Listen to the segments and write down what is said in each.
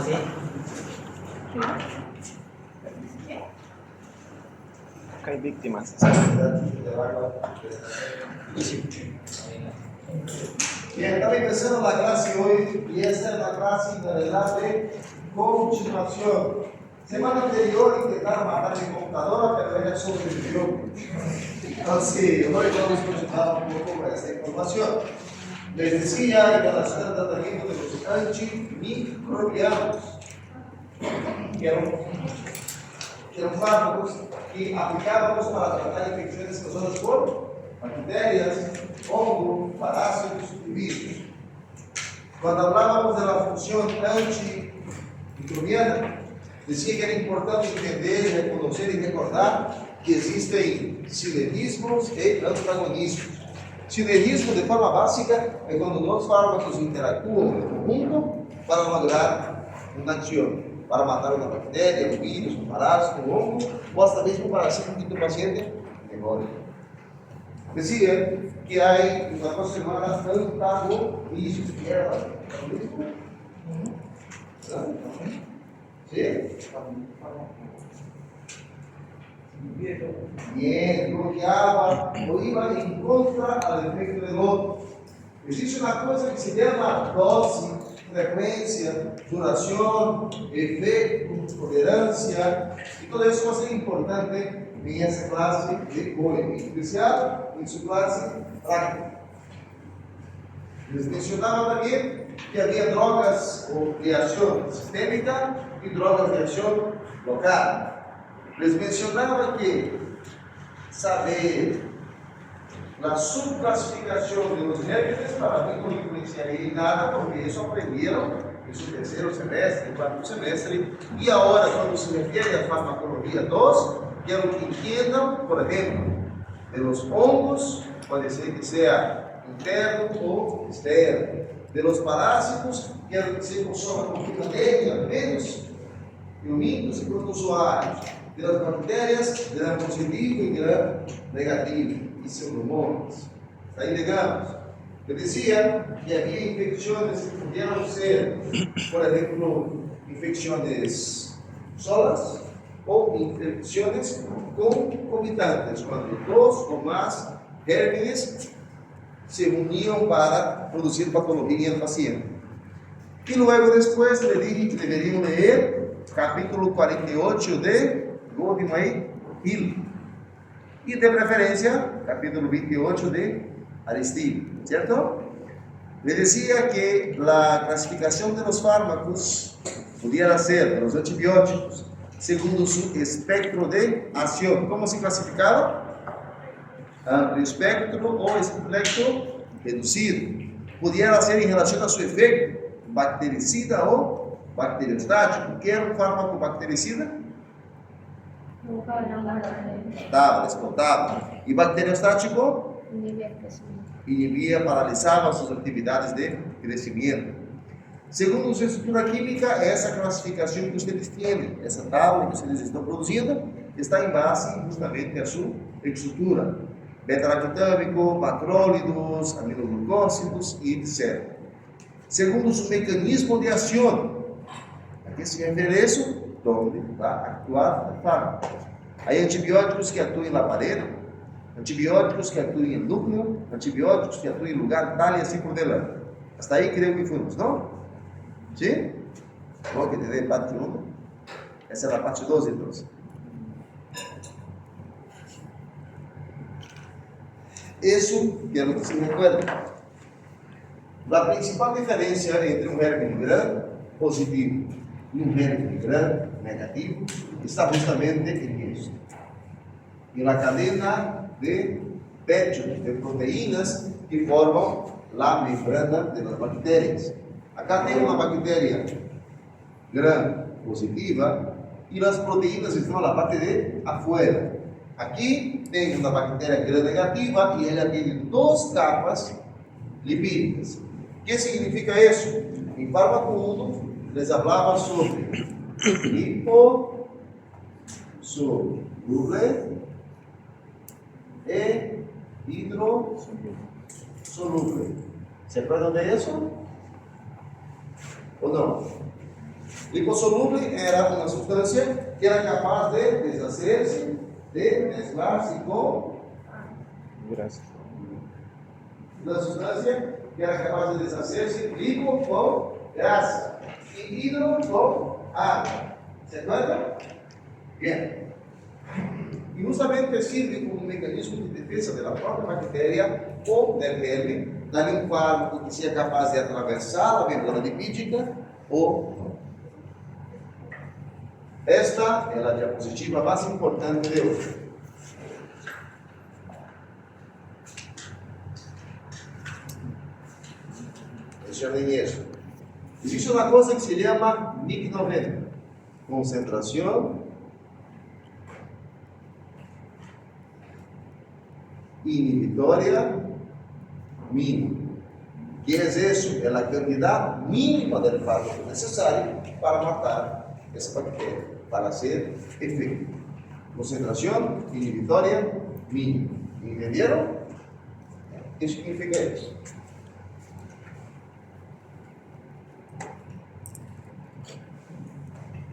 ¿sí? Acá hay víctimas. Bien, estamos empezando la clase hoy y esta es la clase en realidad de continuación. Semana anterior intentaron matar mi computadora, pero ella sobrevivió. Entonces, hoy vamos a continuar un poco con esta información. Les decía en relación al tratamiento de los antimicrobianos, que eran fármacos que aplicábamos para tratar infecciones causadas por bacterias, hongos, parásitos y virus. Cuando hablábamos de la función antimicrobiana, decía que era importante entender, reconocer y recordar que existen sinergismos y antagonismos. Sinergismo, de forma básica, é quando dois fármacos interactuam em conjunto para lograr uma ação, para matar uma bactéria, um vírus, um parásito, um hongo, ou até mesmo para hacer com que o paciente melhore. Dizia que há uma coisa chamada antagonismo, que era antagonismo? Bien, bloqueaba o iba en contra al efecto del otro. Existe una cosa que se llama dosis, frecuencia, duración, efecto, tolerancia, y todo eso va a ser importante en esa clase de hoy, en especial en su clase práctica. Les mencionaba también que había drogas de acción sistémica y drogas de acción local. Les mencionaba que saber la subclasificación de los gérmenes para mí no influenciaría en nada, porque eso aprendieron en su tercer semestre, cuarto semestre, y ahora cuando se refiere a farmacología 2, quiero que entiendan, por ejemplo, de los hongos, puede ser que sea interno o externo, de los parásitos, quiero que se consuma con filadelfia, menos eumintos y protozoarios, de las bacterias, gram positivo y gram negativo, y pseudomonas. Ahí llegamos. Yo decía que había infecciones que pudieron ser, por ejemplo, infecciones solas o infecciones concomitantes, cuando dos o más gérmenes se unían para producir patología en el paciente. Y luego después le dije que deberían leer capítulo 48 de Gordon Hill. Y de preferencia, capítulo 28 de Aristide, ¿cierto? Le decía que la clasificación de los fármacos pudiera ser de los antibióticos según su espectro de acción. ¿Cómo se clasificaba? Amplio espectro o espectro reducido. Pudiera ser en relación a su efecto, bactericida o bacteriostático. ¿Qué era un fármaco bactericida? Explotaba. ¿Y bacteriostático? Inhibía, paralizaba sus actividades de crecimiento. Según su estructura química, esa clasificación que ustedes tienen, esa tabla que ustedes están produciendo, está en base justamente a su estructura. Beta-lactámico, macrólidos, aminoglucósidos y etc. Segundo su mecanismo de acción. ¿A qué se refiere eso? Donde va a actuar el fármaco. Hay antibióticos que actúan en la pared, antibióticos que actúan en el núcleo, antibióticos que actúan en lugar tal y así por delante. Hasta ahí creo que fuimos, ¿no? ¿Sí? ¿No? Que te dé parte 1. Esa es la parte 2 entonces. Eso quiero que se recuerden. La principal diferencia entre un germen gram positivo y un germen gram negativo está justamente en esto. En la cadena de péptidos, de proteínas que forman la membrana de las bacterias. Acá tengo una bacteria gram positiva y las proteínas están en la parte de afuera. Aquí tengo una bacteria gram negativa y ella tiene dos capas lipídicas. ¿Qué significa eso? En fármaco 1 les hablaba sobre liposoluble e hidrosoluble. ¿Se acuerdan de eso? ¿O no? Liposoluble era una sustancia que era capaz de deshacerse, de mezclarse con Gracias. una sustancia que era capaz de deshacerse lipo con grasa y hidro con agua. ¿Se acuerdan? Bien. Y justamente sirve como un mecanismo de defensa de la propia bacteria o del germen, darle un fármaco que sea capaz de atravesar la membrana lipídica o no. Esta es la diapositiva más importante de hoy. Mencionen eso. Existe una cosa que se llama NIC 90, concentración inhibitoria mínima. ¿Qué es eso? Es la cantidad mínima del fármaco necesario para matar esa bacteria, para hacer efecto. Concentración inhibitoria mínima. ¿Entendieron? ¿Qué significa eso?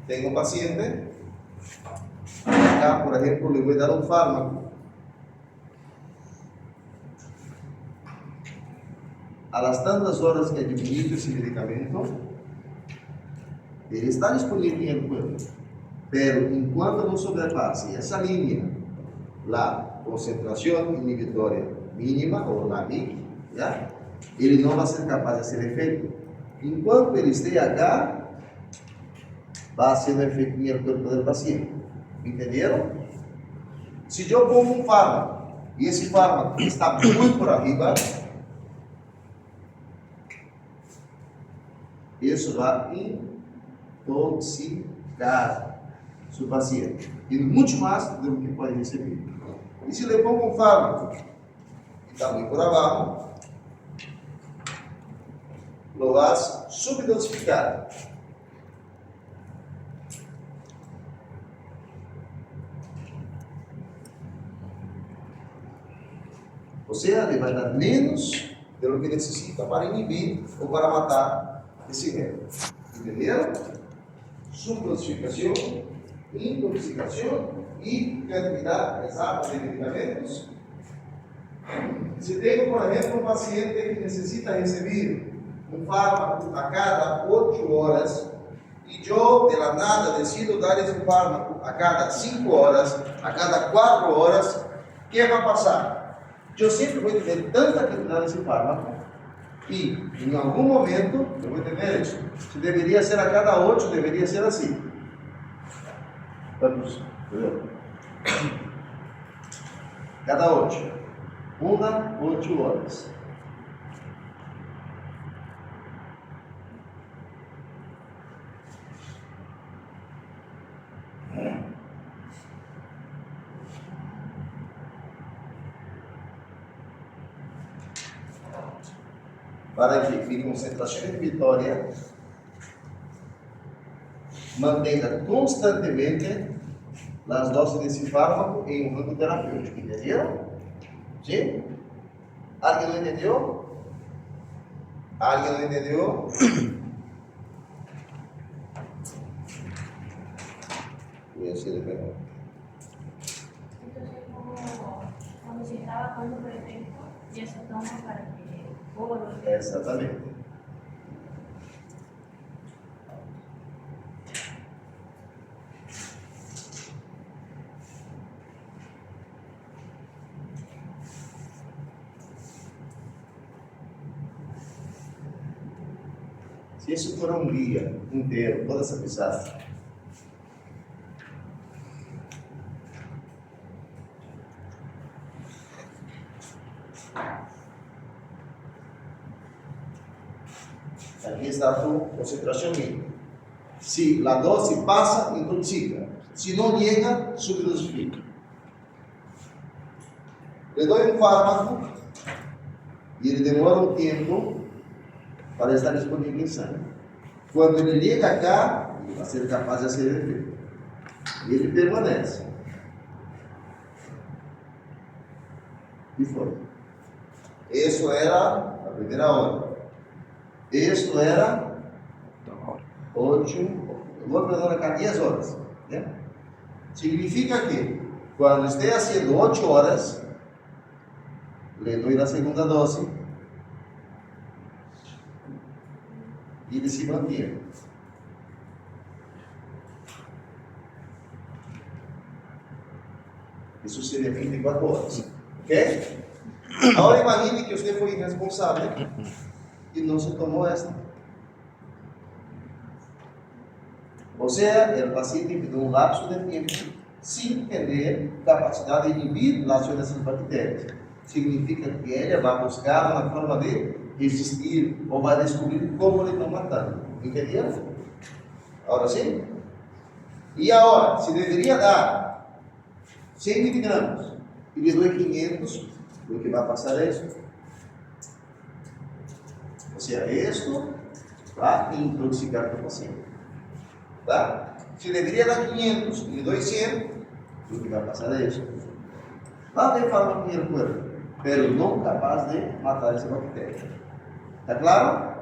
Tengo un paciente, acá por ejemplo le voy a dar un fármaco. A las tantas horas que administro ese medicamento, ele está disponible en el cuerpo, pero en cuanto no sobrepase esa línea, la concentración inhibitoria mínima o la NIC, ¿ya? Ele no va a ser capaz de hacer efecto. En cuanto ele esté acá, va haciendo efecto en el cuerpo del paciente. ¿Entendieron? Si yo pongo un fármaco y ese fármaco está muy por arriba, eso va a intoxicar su paciente y mucho más de lo que puede recibir. Y si le pongo un fármaco que está muy por abajo, lo vas a subdosificar. O sea, le va a dar menos de lo que necesita para inhibir o para matar esse germe. Entenderam? Subdosificação, intoxicação e quantidade exata de medicamentos. Se tenho, por exemplo, um paciente que necessita receber um fármaco a cada 8 horas e eu, de la nada, decido dar esse fármaco a cada 5 horas, a cada 4 horas, o que vai passar? Eu sempre vou ter tanta quantidade desse fármaco e, em algum momento, eu vou entender isso. Se deveria ser a cada 8, deveria ser assim. Vamos, entendeu? Cada 8. 8 horas. Para que mi concentración inhibitoria mantenga constantemente las dosis de ese fármaco en un rango terapéutico. ¿Entendieron? ¿Sí? ¿Alguien lo entendió? ¿Alguien lo entendió? Voy a decirle mejor. Entonces, como cuando se está bajando por efecto, ya se toma para que borre. Exatamente. Se isso for um dia inteiro, toda essa pisada, aqui está a concentração mínima. Se a dose passa, intoxica. Se não chega, subdosifica. Le dou um fármaco e ele demora um tempo para estar disponível em sangue. Quando ele chega cá, ele vai ser capaz de fazer efeito. E ele permanece. E foi. Isso era a primeira hora. Isto era 8 horas. tomó el perdón acá 10 horas. ¿Ya? Significa que cuando esté haciendo 8 horas, le doy la segunda dosis y le sigo al tiempo. Eso sería 24 horas. ¿Ok? Ahora imagine que usted fue irresponsable y no se tomó esta. O sea, el paciente quedó un lapso de tiempo sin tener capacidad de inhibir la acción de esas bacterias. Significa que ella va a buscar una forma de resistir o va a descubrir cómo le están matando. ¿Entendieron? Ahora sí. Y ahora, si debería dar 100 miligramos y le doy 500, lo que va a pasar es esto. O sea, esto va a intoxicar al paciente. ¿Tá? Si debería dar 500 y le doy 100, lo que va a pasar es esto. Va a ter fármaco en el cuerpo, pero no capaz de matar esa bacteria. ¿Está claro?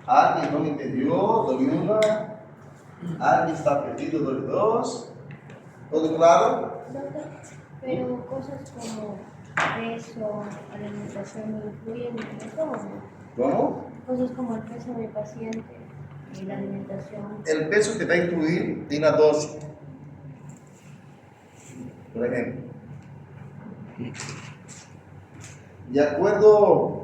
¿Alguien no entendió? ¿Doy una? ¿Alguien está perdido? ¿Doy dos? ¿Todo claro? Doctor, pero cosas como peso, alimentación no influyen en el estómago. ¿Cómo? Cosas como el peso del paciente y la alimentación. El peso te va a incluir en la dosis. Por ejemplo, de acuerdo.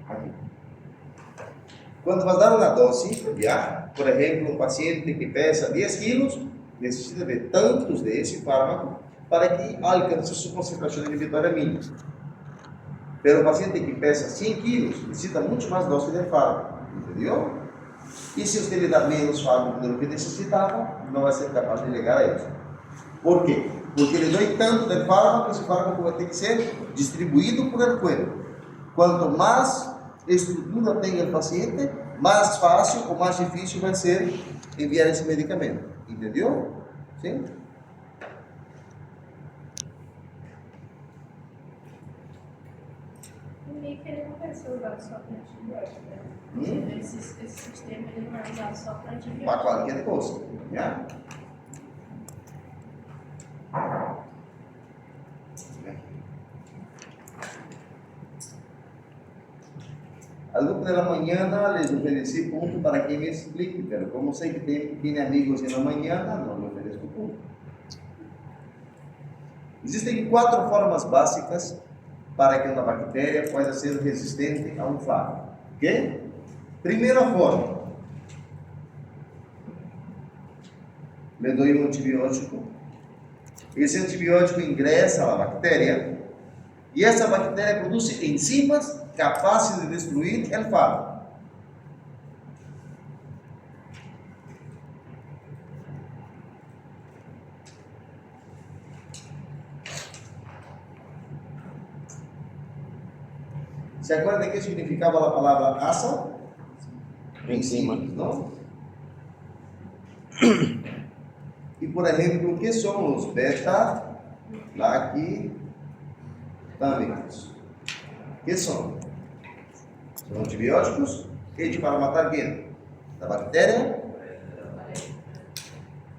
Aquí. Cuando vas a dar una dosis, ya, por ejemplo, un paciente que pesa 10 kilos necesita de tantos de ese fármaco para que alcance su concentración inhibitoria mínima. Pero el paciente que pesa 100 kilos necesita mucho más dosis de fármaco, ¿entendió? Y si usted le da menos fármaco de lo que necesitaba, no va a ser capaz de llegar a eso. ¿Por qué? Porque le doy tanto de fármaco que ese fármaco va a ter que ser distribuído por el cuerpo. Cuanto más estrutura tenga el paciente, más fácil o más difícil va a ser enviar ese medicamento. ¿Entendió? ¿Sí? Meio que ele não vai ser usado só para antibiótico, né? Esse sistema ele não é usado só para antibiótico. Para qualquer coisa. ¿Ya? Al grupo de la mañana les ofrecí punto para que me explique, pero como sé que tiene amigos en la mañana, no le ofrezco punto. Existen 4 formas básicas para que una bacteria pueda ser resistente a un fármaco. ¿Ok? Primera forma. Le doy un antibiótico. Ese antibiótico ingresa a la bacteria y esa bacteria produce enzimas capaces de destruir el fármaco. ¿Se acuerdan qué significaba la palabra asa? Enzima. ¿No? Y por ejemplo, ¿qué son los beta-lactámicos? ¿Qué son? Son antibióticos hechos para matar quién? La bacteria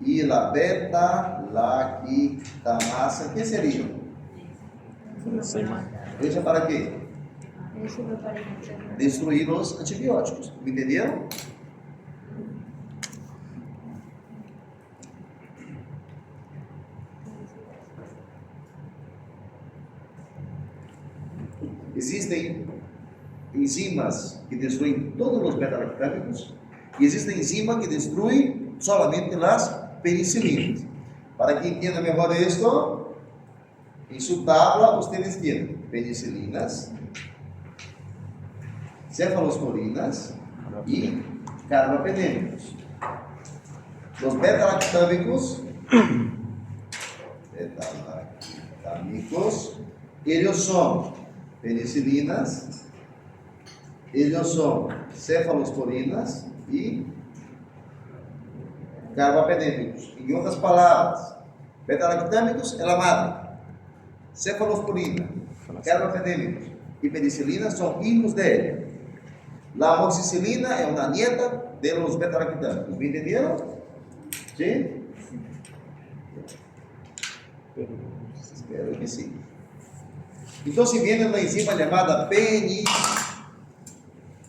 y la beta-lactamasa. ¿Qué sería? Enzima. ¿Hecha para qué? Eso me parece. Destruir los antibióticos. ¿Me entendieron? Existen enzimas que destruyen todos los beta-lactámicos y existen enzimas que destruyen solamente las penicilinas. Para que entienda mejor esto, en su tabla ustedes tienen penicilinas, cefalosporinas y carbapenémicos. Los beta-lactámicos amigos, ellos son penicilinas, ellos son cefalosporinas y carbapendémicos. En otras palabras, beta-lactámicos es la madre, cefalosporina, carbapendémicos y penicilina son hijos de ella. La amoxicilina es una nieta de los beta-lactámicos. ¿Me entendieron? ¿Sí? Espero que sí. Entonces viene una enzima llamada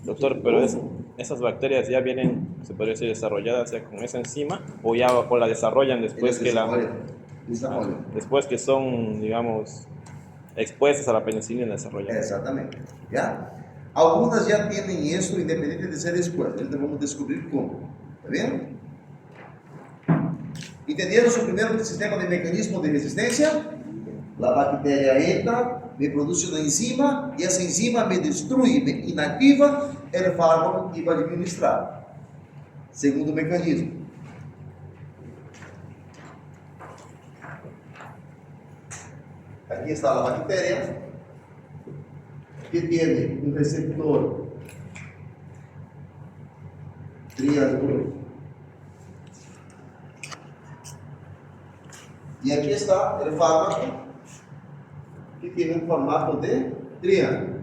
Doctor, pero esas bacterias ya vienen, se podría decir, desarrolladas ya con esa enzima o ya o la desarrollan después que después que son, digamos, expuestas a la penicilina desarrollada. Exactamente. ¿Ya? Algunas ya tienen esto independiente de ser expuestas. Entonces vamos a descubrir cómo. ¿Está bien? ¿Entendieron su primer sistema de mecanismo de resistencia? La bacteria entra, me produce una enzima y esa enzima me destruye, me inactiva el fármaco que iba a administrar. Segundo mecanismo. Aquí está la bacteria que tiene un receptor triángulo. Y aquí está el fármaco que tiene un formato de triángulo.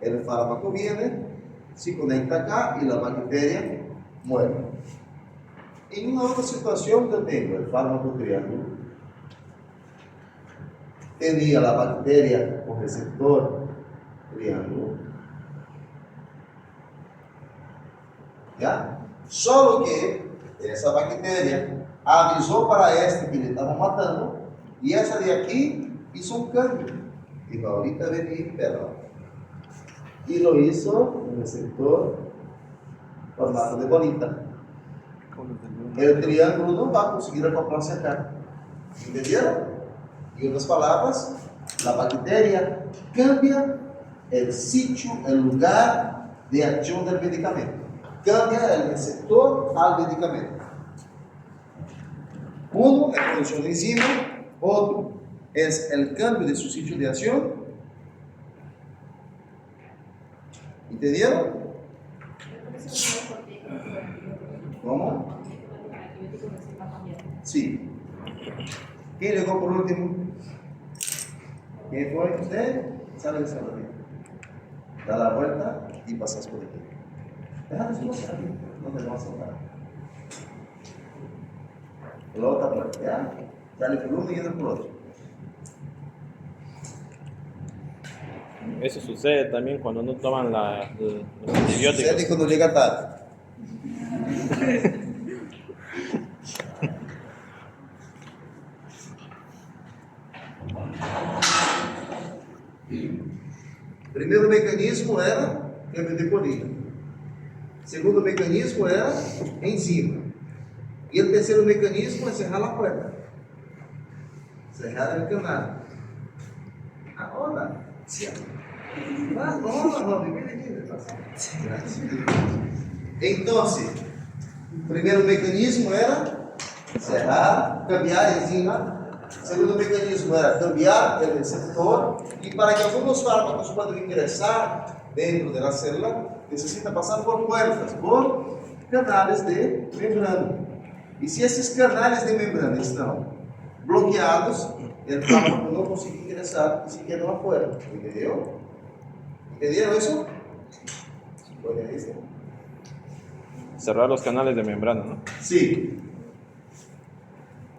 El fármaco viene, se conecta acá y la bacteria muere. En una otra situación yo tengo el fármaco triángulo, tenía la bacteria con receptor triángulo, ¿ya? Solo que esa bacteria avisó para este que le estaba matando y esa de aquí hizo un cambio. Dijo, ahorita venir, perdón. Y lo hizo un receptor formato de bolita. El triángulo no va a conseguir acoplarse acá. ¿Entendieron? En otras palabras, la bacteria cambia el sitio, el lugar de acción del medicamento. Cambia el receptor al medicamento. Uno es la producción de enzima, otro es el cambio de su sitio de acción. ¿Entendieron? ¿Cómo? Sí. ¿Quién llegó por último? ¿Quién fue? ¿Usted? Sale de esa rodilla. Da la vuelta y pasas por aquí. Déjame su cosa aquí. No te vamos a soltar. Por la otra puerta, ¿ya? Sale por uno y entra por otro. Eso sucede también cuando no toman los antibióticos. Sucede cuando llega tarde. Primeiro mecanismo era cambio de colina. Segundo mecanismo era enzima. E o terceiro mecanismo é cerrar a puerta. Cerrar o canal. Agora, então, o primeiro mecanismo era cerrar, cambiar a enzima. O segundo mecanismo era cambiar o receptor. E para que alguns fármacos possam ingressar dentro da célula, necessita passar por puertas, por canais de membrana. E se esses canais de membrana estão bloqueados, o fármaco não consegue ingressar e se queda afuera. Entendeu? ¿Entendieron eso? Bueno, ¿listo? Cerrar los canales de membrana, ¿no? Sí.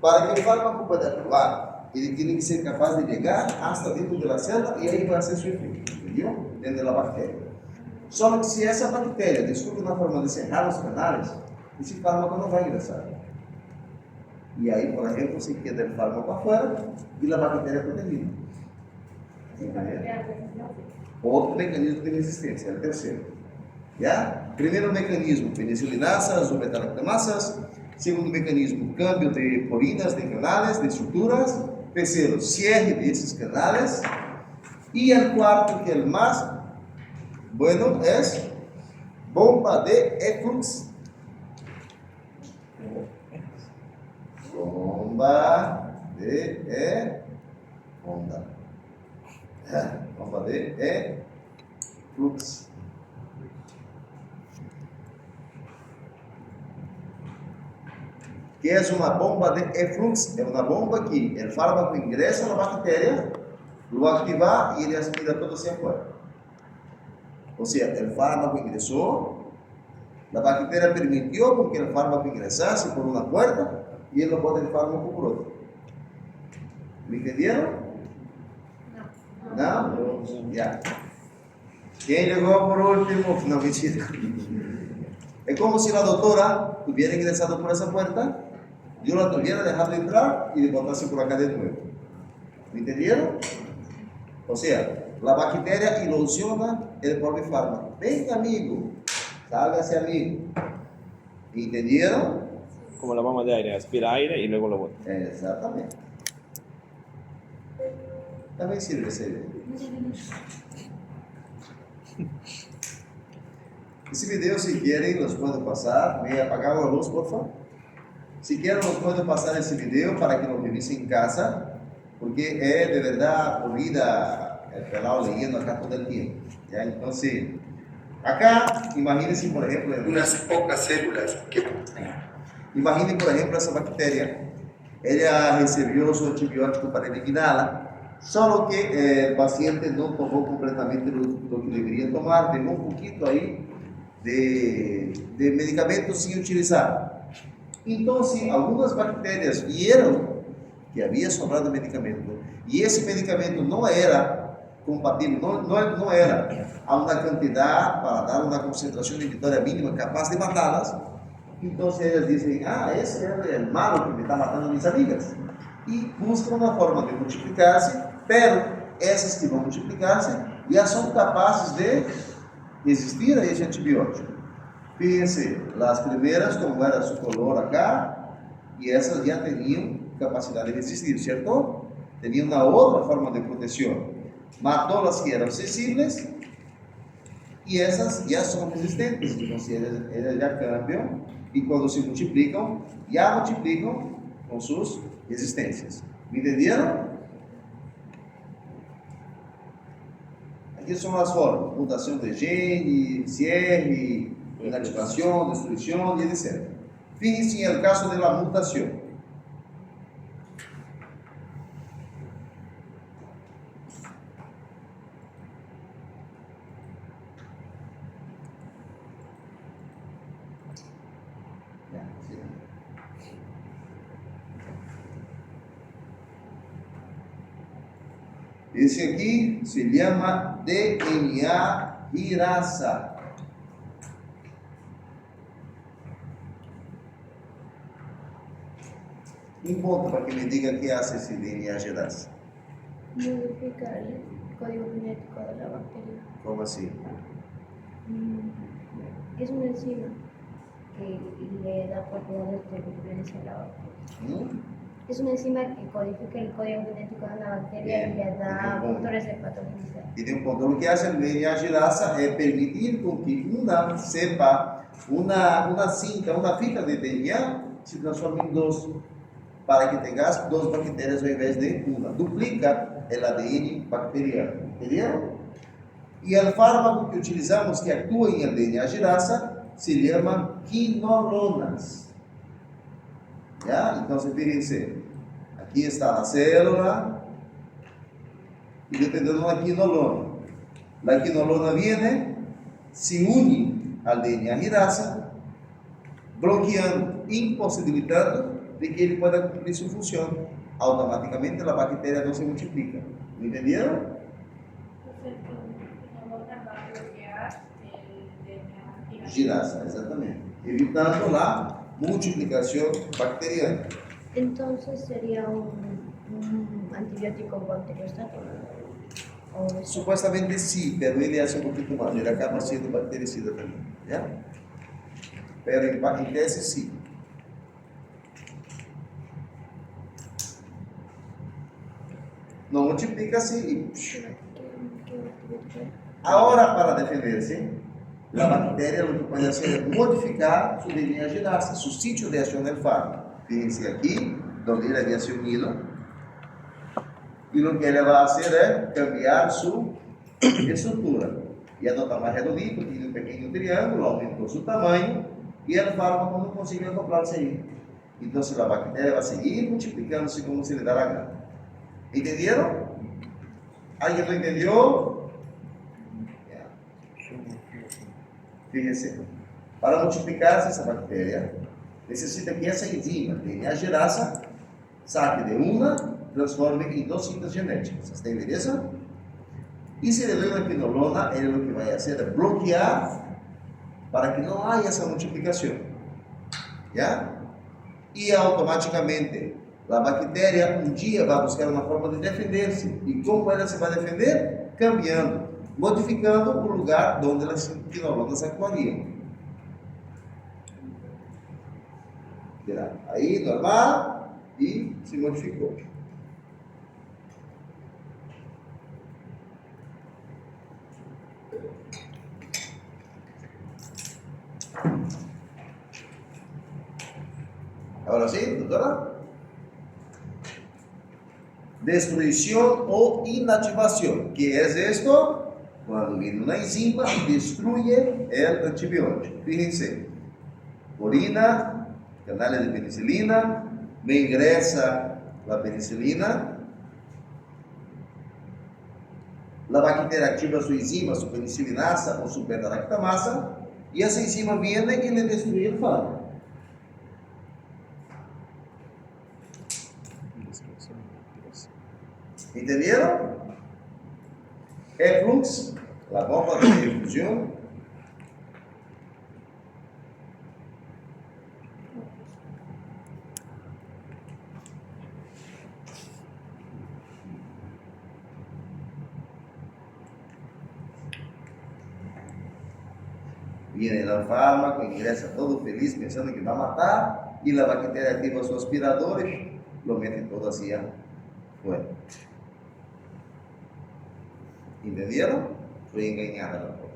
Para que el fármaco pueda actuar, ele tiene que ser capaz de llegar hasta dentro de la célula y ahí va a hacer su efecto, ¿entendió? Dentro de la bacteria. Solo que si esa bacteria descubre una forma de cerrar los canales, ese fármaco no va a ingresar. Y ahí, por ejemplo, se queda el fármaco afuera y la bacteria protegida. Outro mecanismo de resistência, é o terceiro. Yeah? Primeiro mecanismo, penicilinasas ou beta-lactamasas. Segundo mecanismo, cambio de porinas, de canales, de estruturas. Terceiro, cierre desses canales. E o quarto, que é o mais bueno, é bomba de efflux. Bomba de onda. Bomba de fluxo. Que é uma bomba de efflux? É uma bomba que o fármaco ingressa na bactéria, lo activa e ele aspira todo hacia afuera. Ou seja, o fármaco ingressou, a bactéria permitiu que o fármaco ingressasse por uma porta e ele bota o fármaco por outra. ¿Me entenderam? Não? Já. Quem ligou por último? Não, mentira. É como se a doutora hubiera ingresado por essa porta, eu la tuviera dejado entrar e botasse por acá de novo. ¿Me entenderam? Ou seja, a bactéria ilusiona o próprio fármaco. Vem, amigo, salga-se, amigo. ¿Entenderam? Como la bomba de aire, aspira aire y luego lo bota. Exatamente. Também sirve essa ideia. Esse vídeo, se querem, los puedo passar. Me apagaram a luz, por favor. Si quieren, los puedo pasar esse vídeo para que lo revisen em casa, porque é de verdade aburrida el pelado leyendo acá todo el tiempo. ¿Ya? Entonces, acá, imagínense, por ejemplo, unas pocas células que... Imaginem, por exemplo, essa bactéria. Ela recebeu seu antibiótico para eliminá-la, só que o paciente não tomou completamente o que deveria tomar, deixou um pouquinho aí de medicamento sem utilizar. Então, algumas bactérias viram que havia sobrado medicamento e esse medicamento não era compatível, não era a uma quantidade para dar uma concentração inhibitória mínima capaz de matá-las. Então elas dizem, esse é o malo que me está matando minhas amigas. E buscam uma forma de multiplicar-se, pero essas que vão multiplicar-se já são capazes de resistir a esse antibiótico. Fíjense, as primeiras, como era su color acá, e essas já tinham capacidade de resistir, certo? Tinham uma outra forma de proteção. Matou as que eram sensíveis e essas já são resistentes. Então, elas já cambiam. E quando se multiplicam, já multiplicam com suas resistências. Me entenderam? Aqui são as formas: mutação de gene, cierre, inativação, destruição e etc. Fíjense no caso da mutação. Esse aqui se chama DNA girasa. Um ponto para que me diga que hace esse DNA girasa. Modifica el código genético de la bacteria. Como assim? Es una enzima que le da propiedades de referencia a la bacteria. Es una enzima que codifica el código genético de la bacteria y le da factores de patogenicidad. E tem um ponto. O que hace o DNA girasa é permitir com que uma cepa, uma cinta, uma fita de DNA se transforme em dois, para que tenhas duas bactérias ao invés de uma. Duplica o ADN bacteriano. Entenderam? E o fármaco que utilizamos que atua em DNA girasa se chama quinolonas. ¿Ya? Entonces fíjense, aquí está la célula y yo tengo una quinolona. La quinolona viene, se une al DNA girasa, bloqueando, imposibilitando de que ele pueda cumplir su función. Automáticamente la bacteria no se multiplica. ¿Me entendieron? Perfecto. No va a bloquear el DNA Girasa, exatamente. Evitando la multiplicación bacteriana. Entonces sería un antibiótico bacteriostático. Supuestamente sí, pero ele hace un poquito más. Ele acaba siendo bactericida también. ¿Ya? Pero en tese sí. No multiplica-se y... Ahora, para defenderse, la bacteria lo que puede hacer es modificar su DNA girasa, su sitio de acción del fármaco. Fíjense aquí, donde él había se unido. Y lo que ella va a hacer es cambiar su estructura. Ya no está más redondito, tiene un pequeño triángulo, aumentó su tamaño y el fármaco no consigue acoplarse ahí. Entonces la bacteria va a seguir multiplicándose como se le da la gana. ¿Entendieron? ¿Alguien lo entendió? Ya. Fíjense, para multiplicarse esa bacteria, necesita que essa enzima, DNA gerasa, saque de una, transforme en 2 cintas genéticas. ¿Está beleza? Y si le doy una quinolona, él lo que va a hacer es bloquear para que no haya esa multiplicación. ¿Ya? Y automáticamente la bacteria un día va a buscar una forma de defenderse. ¿Y cómo ella se va a defender? Cambiando, modificando el lugar donde las quinolonas actuarían. Mira, ahí normal y se modificó. Ahora sí, doctora. Destrucción o inactivación. ¿Qué es esto? Cuando viene una enzima y destruye el antibiótico. Fíjense, orina, canales de penicilina, me ingresa la penicilina, la bacteria activa su enzima, su penicilinasa o su beta-lactamasa, y esa enzima viene y le destruye el fármaco. ¿Entendieron? Reflux, la bomba de difusión. Viene el fármaco, ingresa todo feliz pensando que va a matar y la bacteria activa su aspirador y lo mete todo hacia afuera. ¿Entendieron? Fui engañada la forma.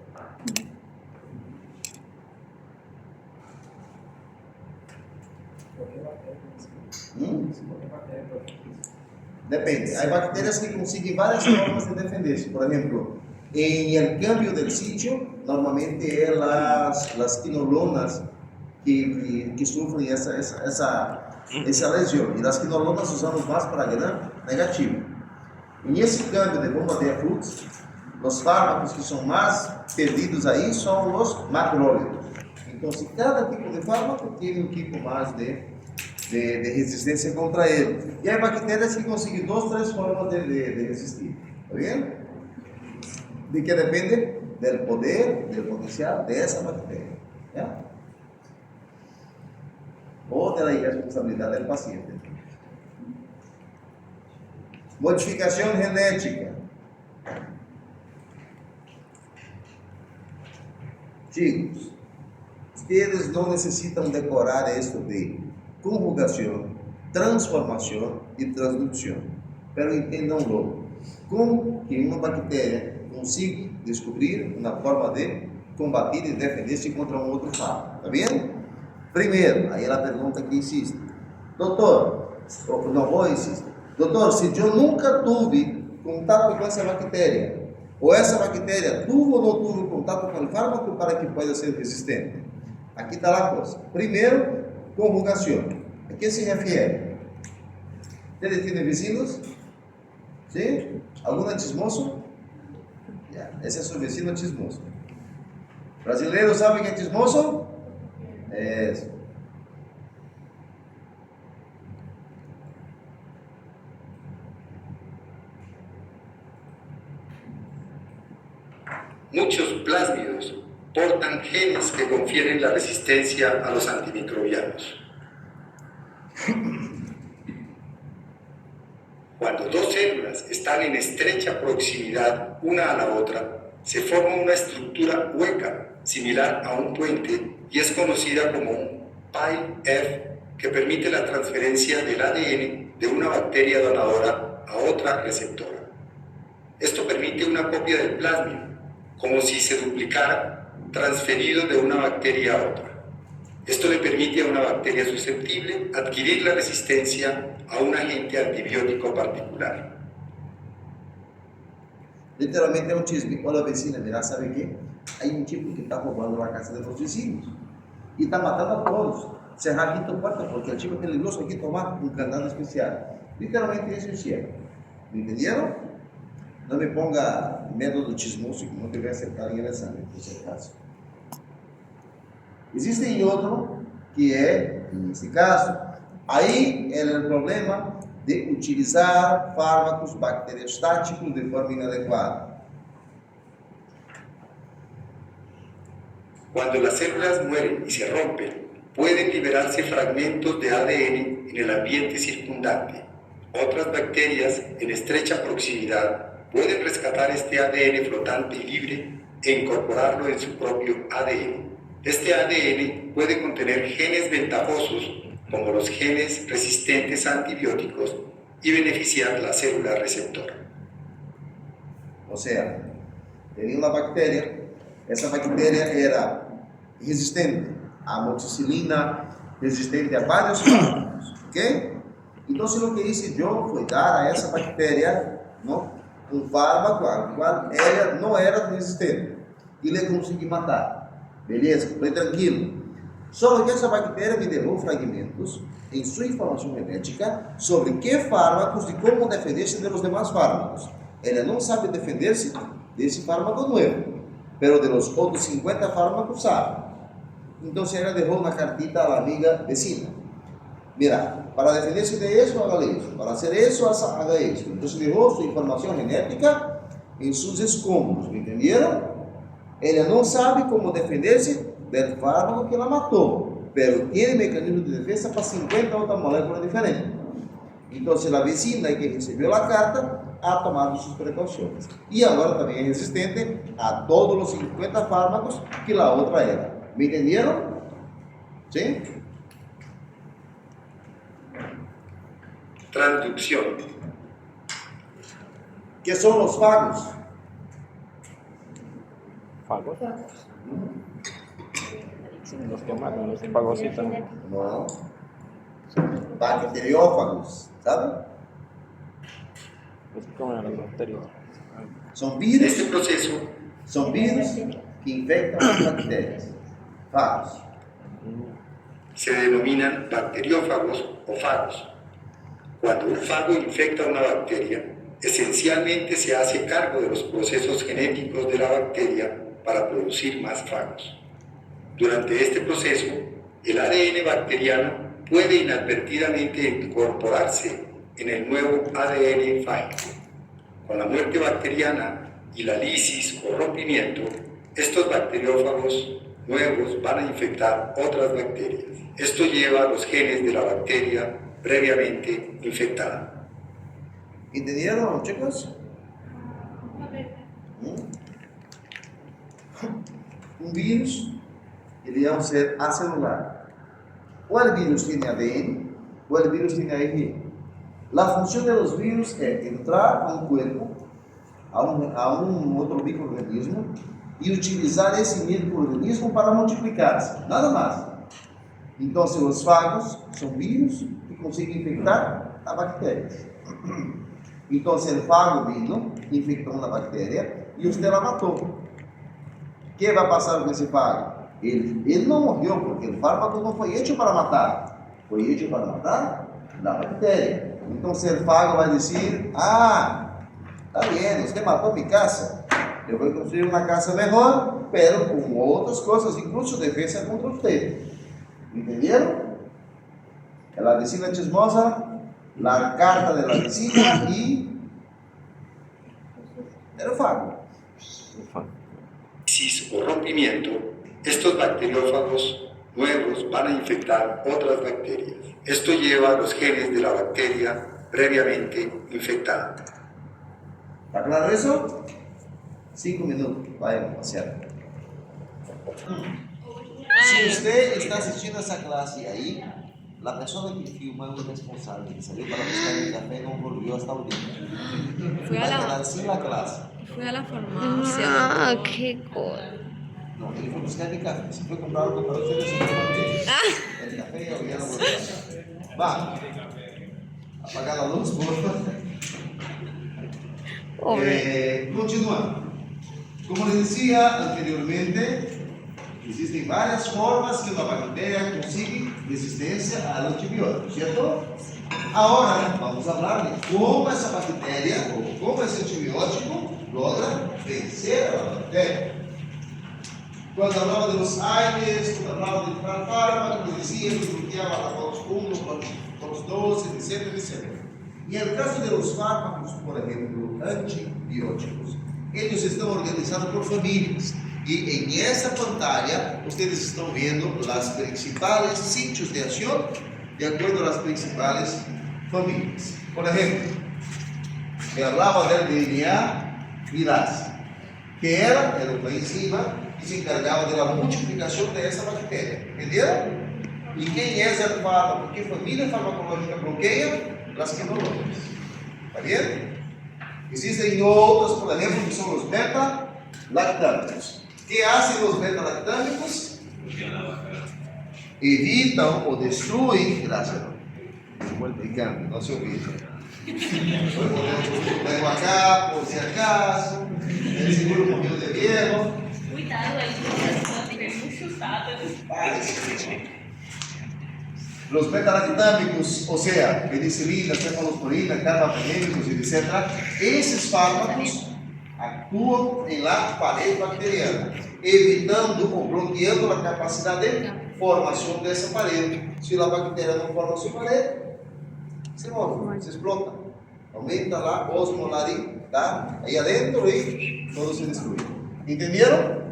Depende. Hay bacterias que consiguen varias formas de defenderse. Por ejemplo, en el cambio del sitio, normalmente es las quinolonas que sufren esa lesión. Y las quinolonas usamos más para gram negativo. En esse cambio de bomba de fluxo, os fármacos que são mais perdidos aí são os macrólidos. Então, se cada tipo de fármaco tem um tipo mais de resistência contra ele. E há bactérias que conseguem 2, 3 formas de resistir. Está vendo? De que depende do poder, do potencial dessa bactéria. ¿Ya? Ou da irresponsabilidade do paciente. Modificación genética. Chicos, ustedes no necesitan decorar esto de conjugación, transformación y transducción, pero enténdanlo, como que una bacteria consigue descubrir una forma de combatir y defenderse contra un otro fármaco. ¿Está bien? Primero, ahí la pregunta que existe. Doctor, no voy a insistir. Doutor, se eu nunca tive contato com essa bactéria, ou essa bactéria tuvo ou não tuvo contato com o fármaco para que possa ser resistente? Aqui está a coisa. Primeiro, conjugação. ¿A que se refere? ¿Ustedes tienen vecinos? ¿Sí? ¿Alguno chismoso? Ya, ese es su vecino chismoso. ¿Brasileños saben que es chismoso? Eso. Muchos plásmidos portan genes que confieren la resistencia a los antimicrobianos. Cuando dos células están en estrecha proximidad una a la otra, se forma una estructura hueca similar a un puente y es conocida como un pi-F, que permite la transferencia del ADN de una bacteria donadora a otra receptora. Esto permite una copia del plásmido, como si se duplicara, transferido de una bacteria a otra. Esto le permite a una bacteria susceptible adquirir la resistencia a un agente antibiótico particular. Literalmente é um chisme. Olha a vecina, mira, sabe o quê? Aí um tipo que está roubando a casa dos vizinhos e está matando a todos. Cerrar aqui tua porta, porque o tipo é peligroso aqui tomar um candado especial. Literalmente isso é cierto. Entenderam? Não me ponga medo do chismoso que não te vai acertar em exame, nesse caso. Existe outro que é, nesse caso, aí é o problema de utilizar fármacos bacteriostáticos de forma inadequada. Cuando las células mueren y se rompen, pueden liberarse fragmentos de ADN en el ambiente circundante. Otras bacterias en estrecha proximidad pueden rescatar este ADN flotante y libre e incorporarlo en su propio ADN. Este ADN puede contener genes ventajosos como los genes resistentes a antibióticos y beneficiar la célula receptora. Ou seja, teria uma bactéria, essa bactéria era resistente à amoxicilina, resistente a vários fármacos, ok? Então, o que hice eu foi dar a essa bactéria, não, um fármaco ao qual ela não era resistente e le consegui matar. Beleza, estou tranquilo. Só que essa bactéria me deu fragmentos em sua informação genética sobre que fármacos e como defender-se dos demais fármacos. Ela não sabe defender-se desse fármaco novo, mas de los outros 50 fármacos sabe. Então, ela deixou uma cartita à amiga vecina. Mira, para defender-se de isso, haga isso. Para hacer isso, haga isso. Então, deixou sua informação genética em seus escombros, entenderam? Ela não sabe como defender-se do fármaco que ela matou, mas tem mecanismo de defesa para 50 outras moléculas diferentes. Então, se a vecina que recebeu a carta ha tomado suas precauções. E agora também é resistente a todos os 50 fármacos que a outra era. ¿Me entenderam? Sim? Transducción. Que são os fagos? ¿Fagos? Los que matan, los que fagocitan. Não. Bacteriófagos, sabe? Los que comen a las bacterias. São En vírus, este proceso, são vírus que infectam as bactérias. Fagos. se denominan bacteriófagos o fagos. Cuando un fago infecta una bacteria, esencialmente se hace cargo de los procesos genéticos de la bacteria para producir más fagos. Durante este proceso, el ADN bacteriano puede inadvertidamente incorporarse en el nuevo ADN fágico. Con la muerte bacteriana y la lisis o rompimiento, estos bacteriófagos nuevos van a infectar otras bacterias. Esto lleva a los genes de la bacteria previamente infectada. ¿Entendieron, chicos? Un virus debería ser acelular. O el virus tiene ADN o el virus tiene ARN. La función de los virus es entrar a un cuerpo, a un otro microorganismo y utilizar ese microorganismo para multiplicarse, nada más. Entonces los fagos son virus que consiguen infectar a bacterias. Entonces el fago vino, infectó una bacteria y usted la mató. ¿Qué va a pasar con ese fago? Él no murió porque el fármaco no fue hecho para matar, fue hecho para matar la bacteria. Entonces el fago va a decir, está bien, usted mató mi casa, yo voy a construir una casa mejor, pero con otras cosas, incluso defensa contra usted. ¿Entendieron? La vecina chismosa, la carta de la vecina y el fago. Lisis o rompimiento, estos bacteriófagos nuevos van a infectar otras bacterias. Esto lleva a los genes de la bacteria previamente infectada. ¿Está claro eso? 5 minutos, vaya a pasear. Si usted está asistiendo a esa clase ahí, la persona que filma es un responsable que salió para buscar el café y no volvió hasta ahorita. Fui Va a a la, quedar sin la clase. fui a la farmacia. qué cool. No, ele foi buscar mi café. Se foi comprar algo para usted, se fue el café y ya no volvió. Va. Apagar la luz, por favor. Continuando. Como les decía anteriormente, existen varias formas que una bacteria consigue resistencia al antibiótico, ¿cierto? Ahora vamos a hablar de cómo esa bacteria o cómo ese antibiótico logra vencer a la bacteria. Cuando hablaba de los aires, cuando hablaba de fármacos, decía que bloqueaba la COX-1, COX-2, etc. Y en el caso de los fármacos, por ejemplo, antibióticos, ellos están organizados por familias. Y en esa pantalla ustedes están viendo los principales sitios de acción de acuerdo a las principales familias. Por ejemplo, me hablaba del DNA virase, que era una enzima que se encargaba de la multiplicación de esa bacteria. ¿Entendieron? ¿Y quién es el fármaco? ¿Qué familia farmacológica bloquea? Las que no logran. ¿Está bien? Existen otras, por ejemplo, que son los beta-lactámicos. ¿Qué hacen los beta-lactámicos? Evitan o destruyen, gracias, no se olviden. Vengo acá, por si acaso, el seguro conmigo de viejo. Cuidado aí, porque tem muito chutado. Los beta-lactámicos, o sea, penicilina, cefalosporina, carbapenémicos, etc., esos fármacos actúan en la pared bacteriana, evitando o bloqueando la capacidad de formación de esa pared. Si la bacteria no forma su pared, se muere, se explota, aumenta la osmolaridad ahí adentro y todo se destruye. ¿Entendieron?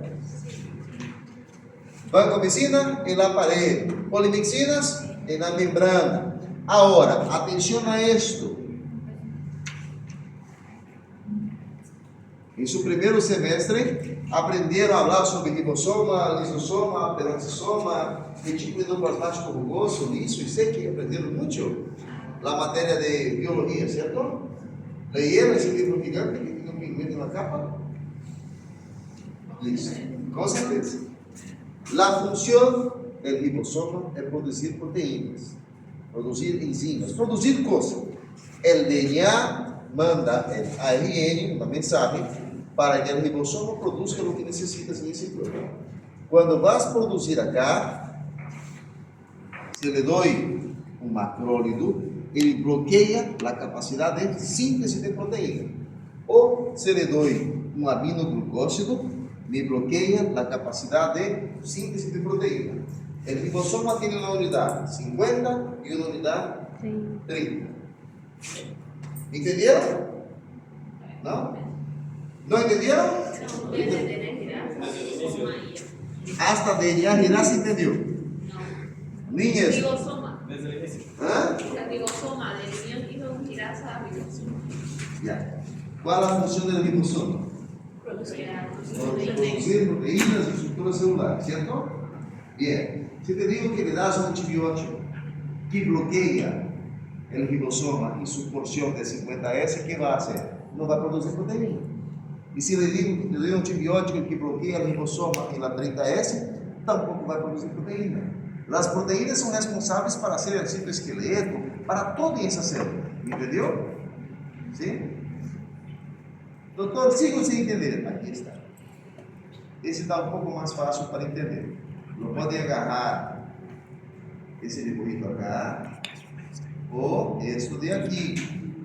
Vancomicina en la pared, polimixinas en la membrana. Ahora, atención a esto. En su primer semestre aprendieron a hablar sobre ribosoma, lisosoma, peroxisoma, retículo endoplasmático rugoso, liso, y sé que aprendieron mucho la materia de biología, ¿cierto? ¿Leyeron ese libro gigante que tiene un pigmento en la capa? Listo. Con certeza. La función del ribosoma es producir proteínas, producir enzimas, producir cosas. El DNA manda el ARN, una mensaje, para que el ribosoma produzca lo que necesitas en ese cuerpo. Cuando vas a producir acá, si le doy un macrólido, él bloquea la capacidad de síntesis de proteína. O si le doy un aminoglucósido, me bloquea la capacidad de síntesis de proteína. El ribosoma tiene una unidad 50 y una unidad 30. ¿Entendieron? ¿No? ¿No entendieron? Hasta DNA girar se entendió. Niñas. Ribosoma. ¿Ah? El ribosoma, de niños girasa a ribosoma. Ya. ¿Cuál es la función del ribosoma? Producir proteínas y estructuras celulares, ¿cierto? Bien. Si te digo que le das un antibiótico que bloquea el ribosoma en su porción de 50S, ¿qué va a hacer? No va a producir proteína. Y si le digo que te doy un antibiótico que bloquea el ribosoma en la 30S, tampoco va a producir proteína. Las proteínas son responsables para hacer el citoesqueleto, para toda esa célula. ¿Entendió? ¿Sí? Doctor, sigo sin entender. Aquí está. Esse está un poco más fácil para entender. Lo puede agarrar ese dibujito acá o esto de aquí.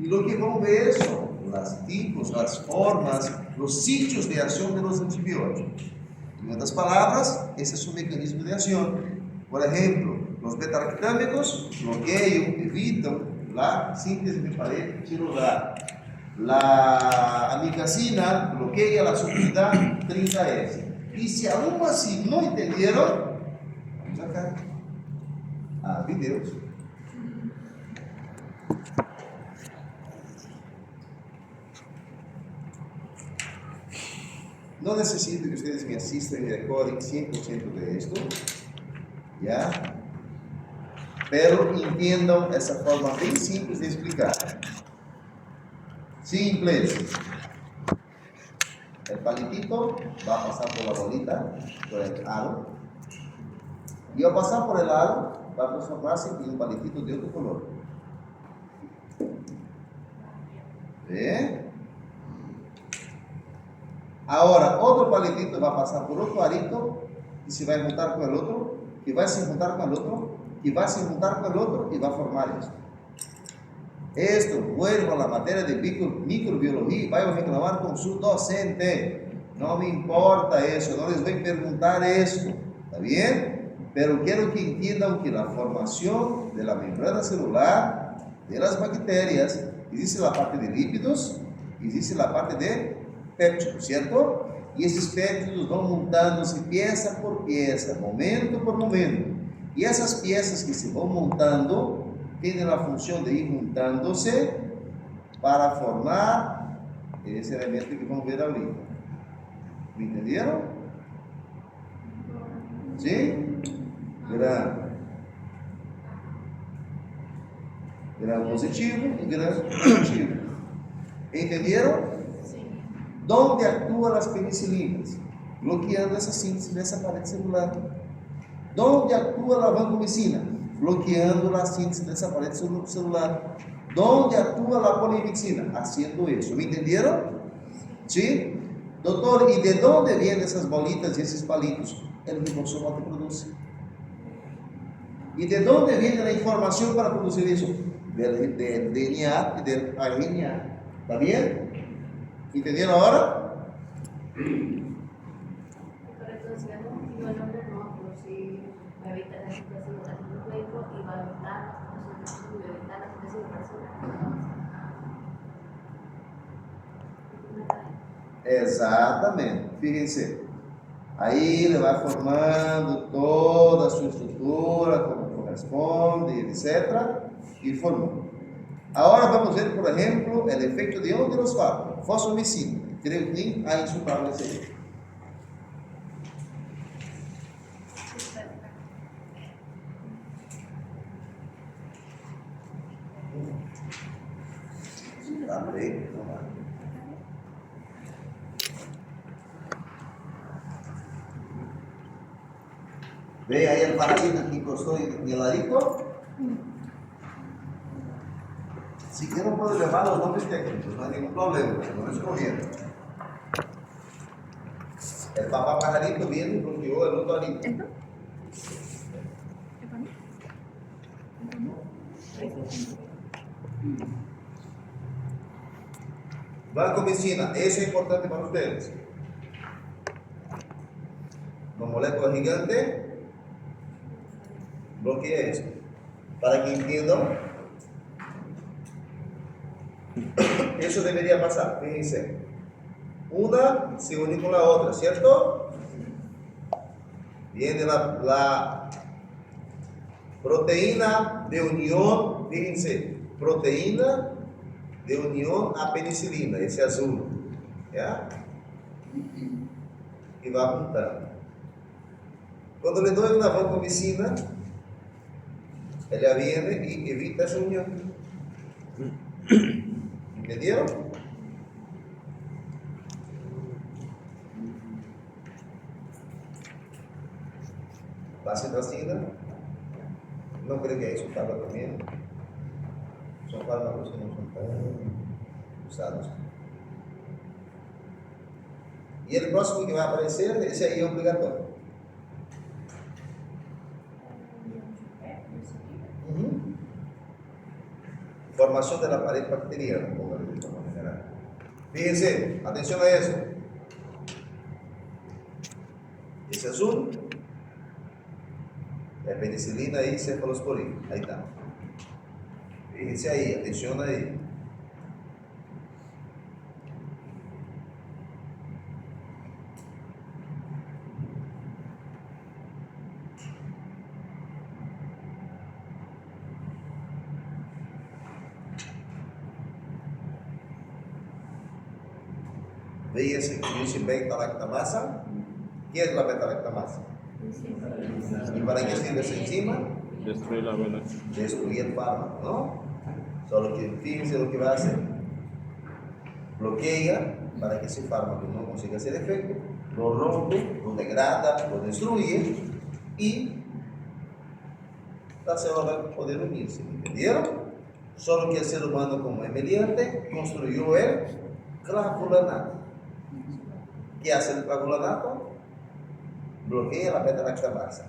Y lo que vamos a ver son los tipos, las formas, los sitios de acción de los antibióticos. En otras palabras, ese es su mecanismo de acción. Por ejemplo, los beta-lactámicos bloquean, evitan la síntesis de pared celular. La amicacina bloquea la subunidad 30S. Y si aún así no entendieron, vamos acá a videos. No necesito que ustedes me asistan y recuerden 100% de esto, ¿ya? Pero entiendan esa forma bien simples de explicar. Simples. El palitito va a pasar por la bolita, por el aro, y al pasar por el aro va a transformarse en un palitito de otro color. ¿Ve? Ahora, otro palitito va a pasar por otro arito y se va a juntar con el otro, que va a se juntar con el otro, que va a se juntar con el otro y va a formar esto. Esto, vuelvo a la materia de microbiología y voy a reclamar con su docente. No me importa eso, no les voy a preguntar eso, ¿está bien? Pero quiero que entiendan que la formación de la membrana celular de las bacterias, existe la parte de lípidos, existe la parte de péptidos, ¿cierto? Y esos péptidos van montándose pieza por pieza, momento por momento. Y esas piezas que se van montando tienen la función de ir juntándose para formar ese elemento que vamos a ver ahorita. ¿Me entendieron? ¿Sí? Gran positivo y gran negativo. ¿Entendieron? Sí. ¿Dónde actúan las penicilinas? Bloqueando esa síntesis de esa pared celular. ¿Dónde actúa la vancomicina? Bloqueando la síntesis de esa pared celular. ¿Dónde actúa la polimixina? Haciendo eso. ¿Me entendieron? ¿Sí? Doctor, ¿y de dónde vienen esas bolitas y esos palitos? El ribosoma que produce. ¿Y de dónde viene la información para producir eso? Del DNA y del RNA. ¿Está bien? ¿Entendieron ahora? Pero entonces, no el nombre no, pero sí va a evitar la situación de la médico y va a evitar la situación de personas. Exatamente. Fíjense. Aí ele vai formando toda a sua estrutura, como corresponde, etc. E formou. Agora vamos ver, por exemplo, o efeito de onde nos fala. Fosfomicina. Creio que nem há insuportável esse aí. Tá bem, vamos lá. ¿Ve ahí el pajarito que encostó en el arito? Si quieren puedo llamar los nombres técnicos, no hay ningún problema, no es corriendo. El papá pajarito viene y bloqueó el otro arito. Vancomicina, eso es importante para ustedes. Una molécula gigante bloquea esto. Para que entiendan, eso debería pasar. Fíjense, una se une con la otra, ¿cierto? Viene la proteína de unión, fíjense, proteína de unión a penicilina, ese azul, ¿ya? Y va apuntando. Cuando le doy una vancomicina, ella viene y evita esa unión. ¿Entendieron? La citracina, no creo que hay su tabla también. Son fármacos que no son tan usados. Y el próximo que va a aparecer, ese ahí es obligatorio. Formación de la pared bacteriana, de forma general. Fíjense, atención a eso. Ese azul, la penicilina y cefalosporina, ahí está. Fíjense ahí, atención ahí. Fíjense que dice beta-lactamasa. ¿Qué es la beta-lactamasa? ¿Y para qué sirve esa enzima? Destruir la vena. Destruir el fármaco, ¿no? Solo que fíjense lo que va a hacer. Bloquea para que ese fármaco no consiga hacer efecto, lo rompe, lo degrada, lo destruye y la célula va a poder unirse. ¿Entendieron? Solo que el ser humano, como es mediante, construyó el clavulanato. ¿Qué hace el coagulanato? Bloquea la beta-lactamasa.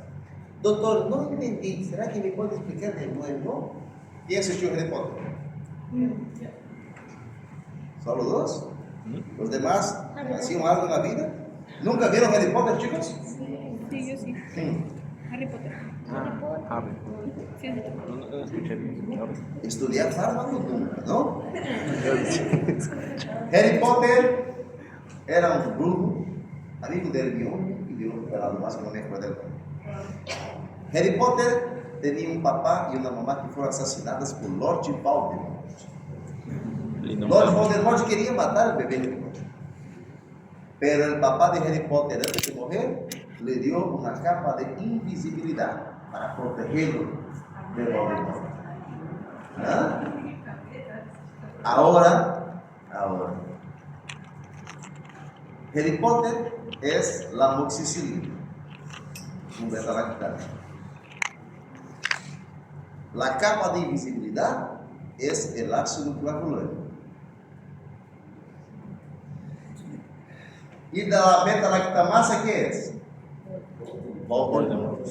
Doctor, no entendí. ¿Será que me puede explicar de nuevo? ¿Quién asistió a Harry Potter? ¿Solo dos? ¿Los demás hacían algo en la vida? ¿Nunca vieron Harry Potter, chicos? Sí, yo sí. Harry Potter. Harry. Sí. No escuché bien. Estudiar fármaco nunca, ¿no? Harry Potter era un brujo, amigo de Hermione y de un pelado más que no me acuerdo del nombre. Harry Potter tenía un papá y una mamá que fueron asesinadas por Lord Voldemort. Lord Voldemort quería matar al bebé Harry Potter. Pero el papá de Harry Potter, antes de morir, le dio una capa de invisibilidad para protegerlo de Voldemort. ¿Ah? Ahora, Harry Potter es la amoxicilina, un beta-lactano. La capa de invisibilidad es el ácido clavulano. Y de la beta-lactamasa, ¿qué es? Voldemort.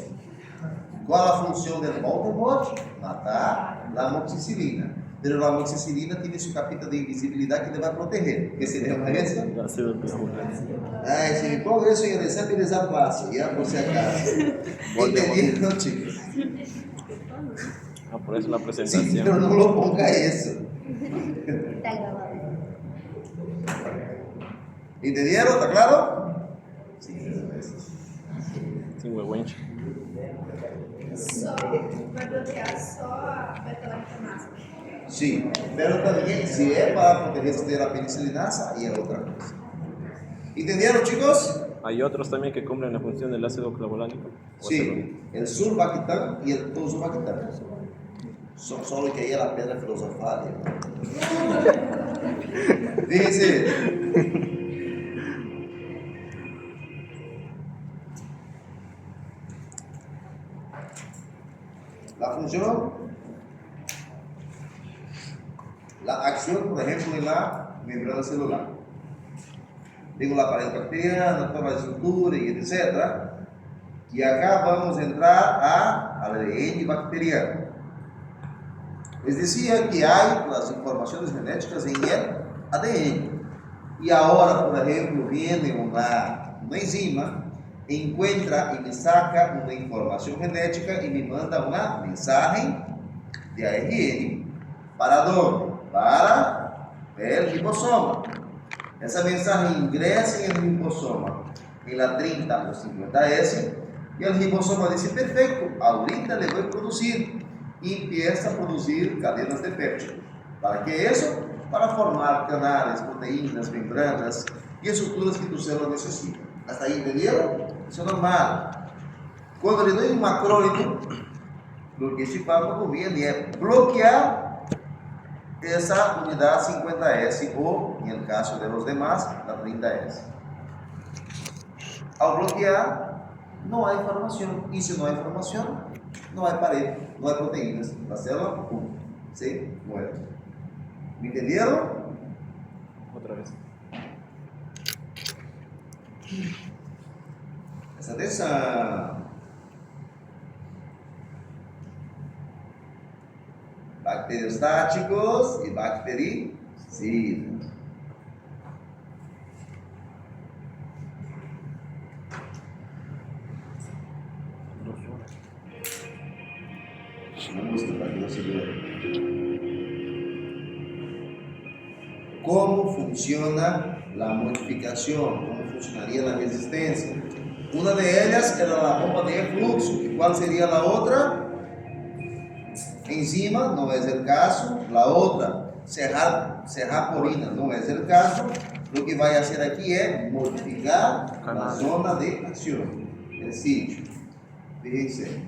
¿Cuál es la función del Voldemort? Matar la amoxicilina. Pero la amoxicilina tiene su capita de invisibilidad que le va a proteger. ¿Qué se llama eso? Ay, si me pongo eso en el examen y desapaso, ya por si acaso. ¿Entendieron, chicos? Ah, por eso la Sí, presentación. pero no lo ponga eso. Está grabado. ¿Entendieron? ¿Está claro? Sí, Sin huehuencha. Só vai bloquear só a beta-lactamasa. sí, pero también si es para protegerse de la penicilinasa, ahí es otra cosa. ¿Entendieron, chicos? Hay otros también que cumplen la función del ácido clavulánico. Sí, el surfactán y el tozofactán. Son solo que ahí es la piedra filosofal. Fíjense. La función, la acción, por ejemplo, en la membrana celular. Tengo la pared bacteriana, toda la estructura y etc. Y acá vamos a entrar al ADN bacteriano. Les decía que hay las informaciones genéticas en el ADN. Y ahora, por ejemplo, viene una enzima, encuentra y me saca una información genética y me manda una mensaje de ARN. ¿Para dónde? Para el ribosoma. Esa mensaje ingresa en el ribosoma, en la 30 o 50S, y el ribosoma dice, perfecto, ahorita le voy a producir. Y empieza a producir cadenas de péptidos. ¿Para qué eso? Para formar canales, proteínas, membranas y estructuras que tu célula necesita. ¿Hasta ahí entendieron? Eso es normal. Cuando le doy un macrólito, lo que este fármaco viene es bloquear esa unidad 50S o, en el caso de los demás, la 30S. Al bloquear, no hay formación. Y si no hay formación, no hay pared, no hay proteínas. La célula, ¡pum!, se muere. ¿Me entendieron? Otra vez. Presta atenção. Bacteriostáticos e bactericidas. ¿Cómo funciona la modificación? ¿Cómo funcionaría la resistencia? Una de ellas era la bomba de flujo. ¿Y cuál sería la otra? Enzima, no es el caso. La otra, cerrar porina, no es el caso. Lo que va a hacer aquí es modificar la zona de acción, el sitio. Fíjense.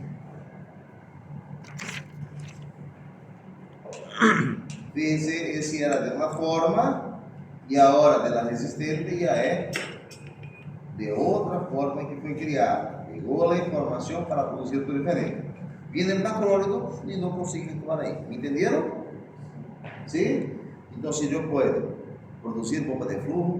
Fíjense, ese era de una forma y ahora de la resistente ya es de otra forma que fue creada. Llegó la información para producir algo diferente. Viene el macrólido y no consigue actuar ahí. ¿Me entendieron? ¿Sí? Entonces yo puedo produzir bomba de flujo,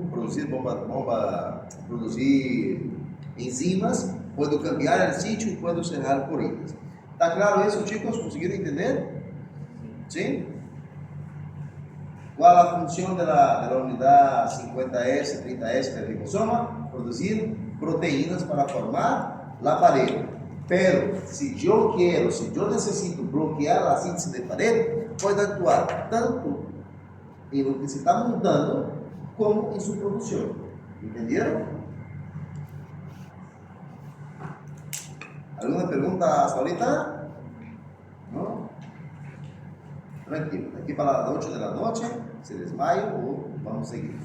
produzir enzimas, puedo cambiar el sitio y puedo cerrar corridas. ¿Está claro eso, chicos? ¿Consiguieron entender? ¿Sí? ¿Cuál es la función de la unidad 50S, 30S del ribosoma? Producir proteínas para formar la pared. Pero si yo necesito bloquear la síntesis de pared, puede actuar tanto en lo que se está montando como en su producción. ¿Entendieron? ¿Alguna pregunta hasta ahorita? ¿No? Tranquilo, de aquí para las 8 de la noche se desmaya o vamos a seguir.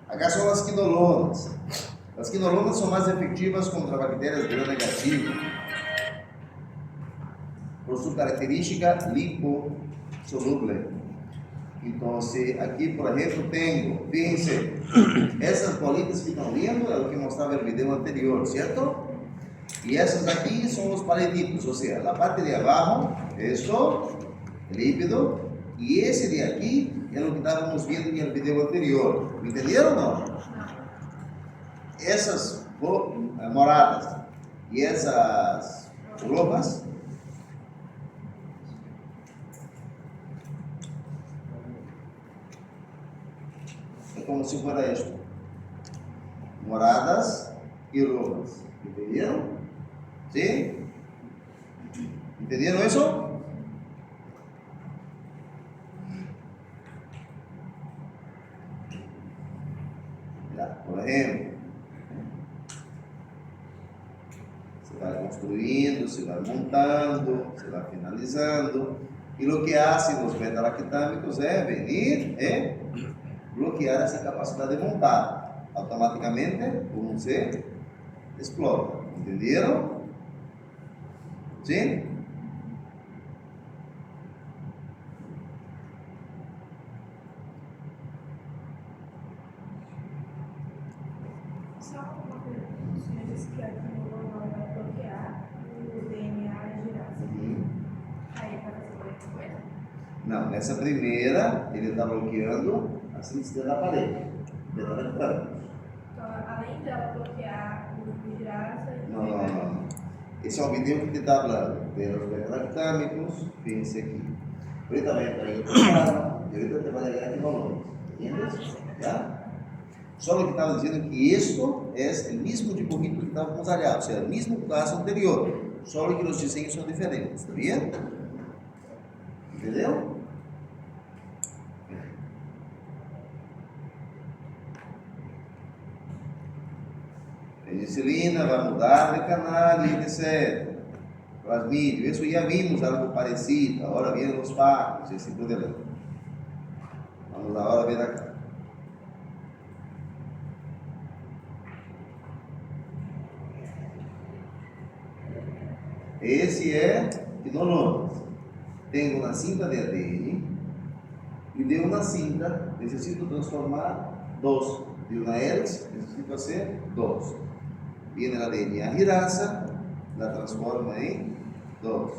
Acá son las quinolonas. Las quinolonas son más efectivas contra bacterias gram negativa por su característica liposoluble. Entonces, aquí por ejemplo tengo, fíjense, esas bolitas que están viendo es lo que mostraba el video anterior, ¿cierto? Y esas aquí son los paletitos, o sea, la parte de abajo, esto, lípido, y ese de aquí es lo que estábamos viendo en el video anterior. ¿Me entendieron o no? Esas moradas y esas rojas es como si fuera esto: moradas y rojas. ¿Entendieron? ¿Sí? ¿Entendieron eso? Mira, por ejemplo, se va construyendo, se va montando, se va finalizando, y lo que hacen los beta-lactámicos es venir bloquear essa capacidade de montar. Automaticamente, como se explota. Entenderam? Sim? Só uma pergunta, o senhor disse que a quinolona vai bloquear o DNA da girafa. Aí vai fazer outra coisa? Não, nessa primeira, ele está bloqueando a síntese da parede. Beta-lactâmicos. Então, além dela bloquear o girafa... Não. Esse é um vídeo que te está falando de los beta-lactámicos, fíjense aqui. Ahorita vai entrar em outro programa e ahorita te vai llegar aqui valores. ¿Entiendes? ¿Ya? Só que estava dizendo que isto é o mesmo dibujito que estávamos allá, ou seja, o mesmo caso anterior, só que os desenhos são diferentes, está bem? Entendeu? Penicilina vai mudar de canal e etc. Plasmídio, isso já vimos algo parecido, agora vem os factos, esse problema. Vamos agora ver acá. Esse é quinolonas. Tenho uma cinta de ADN e de uma cinta necessito transformar dos. De uma hélice necessito fazer dos. Viene la DNA girasa, la transforma en dos.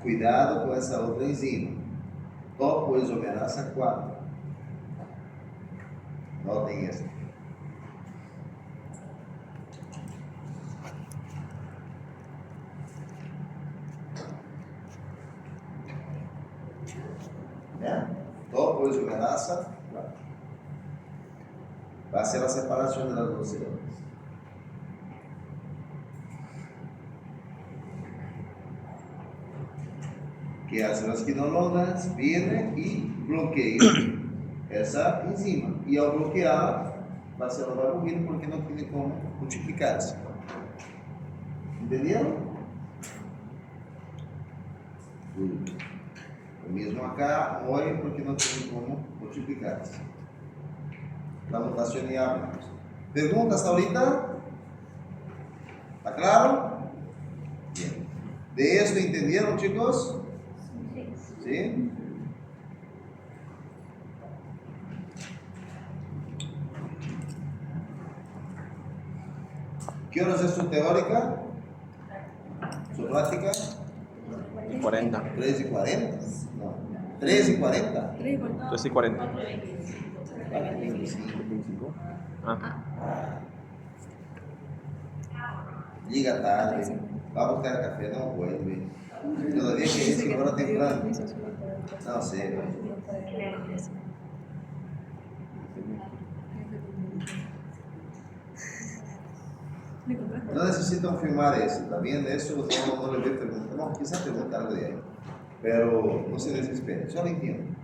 Cuidado com essa outra enzima, topoisomerasa 4. Notem essa. Topoisomerasa 4. Vai ser a separação das duas células. Que hacen las quinolonas, vienen y bloquean esa enzima. Y al bloquear, la célula va a morir porque no tiene cómo multiplicarse. ¿Entendieron? Lo mismo acá hoy porque no tienen cómo multiplicarse. La notación ya hablamos. ¿Preguntas ahorita? ¿Está claro? Bien. ¿De esto entendieron, chicos? ¿Sí? ¿Qué horas es su teórica? ¿Su práctica? 40. 3:40. No, 3:40. 3:40. 25. Ah. Llega tarde, va a buscar café, no vuelve. Todavía que es hora temprano. No sé, ¿no? No necesitan firmar eso, también de eso no le voy a preguntar, no, quizás preguntar algo de ahí, pero no se desesperen, solo entiendo.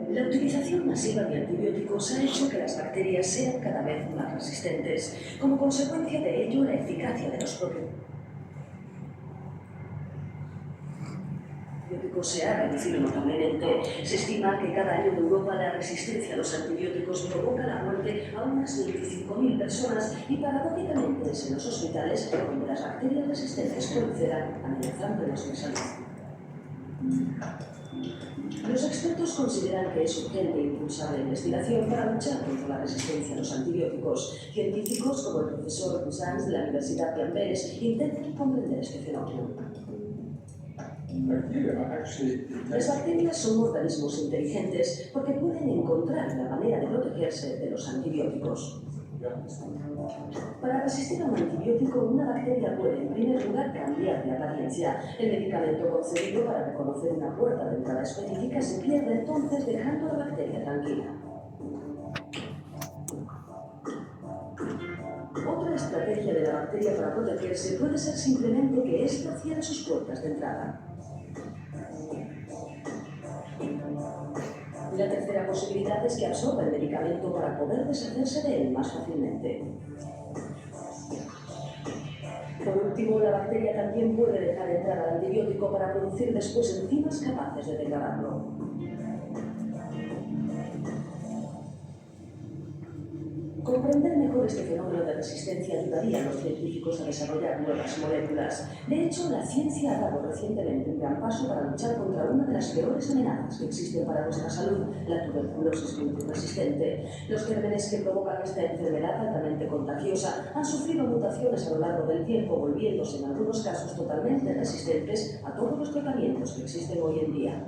La utilización masiva de antibióticos ha hecho que las bacterias sean cada vez más resistentes. Como consecuencia de ello, la eficacia de los antibióticos se ha reducido notablemente. Se estima que cada año en Europa la resistencia a los antibióticos provoca la muerte a unas 25.000 personas y paradójicamente es en los hospitales donde las bacterias resistentes proliferan, amenazando nuestra salud. Los expertos consideran que es urgente impulsar la investigación para luchar contra la resistencia a los antibióticos. Científicos como el profesor Cousins de la Universidad de Amberes intentan comprender este fenómeno. Las bacterias son organismos inteligentes porque pueden encontrar la manera de protegerse de los antibióticos. Para resistir a un antibiótico, una bacteria puede, en primer lugar, cambiar de apariencia. El medicamento concebido para reconocer una puerta de entrada específica se pierde entonces, dejando a la bacteria tranquila. Otra estrategia de la bacteria para protegerse puede ser simplemente que ésta cierre sus puertas de entrada. La tercera posibilidad es que absorba el medicamento para poder deshacerse de él más fácilmente. Por último, la bacteria también puede dejar entrar al antibiótico para producir después enzimas capaces de degradarlo. Comprender mejor este fenómeno de resistencia ayudaría a los científicos a desarrollar nuevas moléculas. De hecho, la ciencia ha dado recientemente un gran paso para luchar contra una de las peores amenazas que existen para nuestra salud, la tuberculosis multiresistente. Los gérmenes que provocan esta enfermedad altamente contagiosa han sufrido mutaciones a lo largo del tiempo, volviéndose en algunos casos totalmente resistentes a todos los tratamientos que existen hoy en día.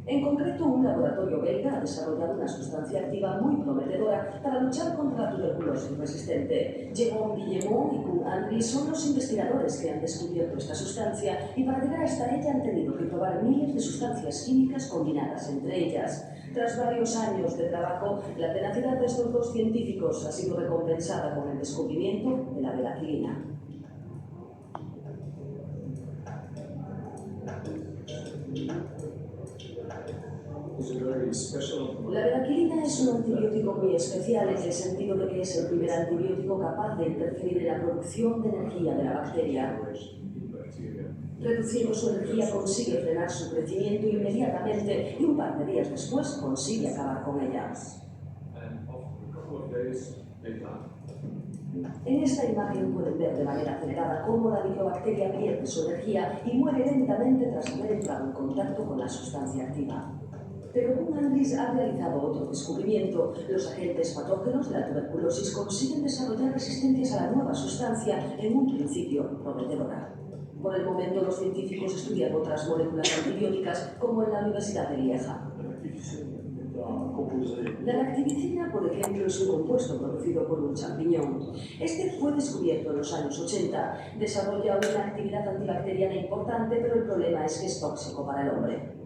En concreto, un laboratorio belga ha desarrollado una sustancia activa muy prometedora para luchar contra la tuberculosis resistente. Jérôme Guillemot y Koen Andri son los investigadores que han descubierto esta sustancia y para llegar hasta ella han tenido que probar miles de sustancias químicas combinadas entre ellas. Tras varios años de trabajo, la tenacidad de estos dos científicos ha sido recompensada con el descubrimiento de la velacilina. La velacilina es un antibiótico muy especial en el sentido de que es el primer antibiótico capaz de interferir en la producción de energía de la bacteria. Reduciendo su energía consigue frenar su crecimiento inmediatamente y un par de días después consigue acabar con ella. En esta imagen pueden ver de manera acelerada cómo la microbacteria pierde su energía y muere lentamente tras haber entrado en contacto con la sustancia activa. Pero Koen Andri ha realizado otro descubrimiento. Los agentes patógenos de la tuberculosis consiguen desarrollar resistencias a la nueva sustancia en un principio prometedora. Por el momento, los científicos estudian otras moléculas antibióticas, como en la Universidad de Lieja. La lactivicina, por ejemplo, es un compuesto producido por un champiñón. Este fue descubierto en los años 80. Desarrolla una actividad antibacteriana importante, pero el problema es que es tóxico para el hombre.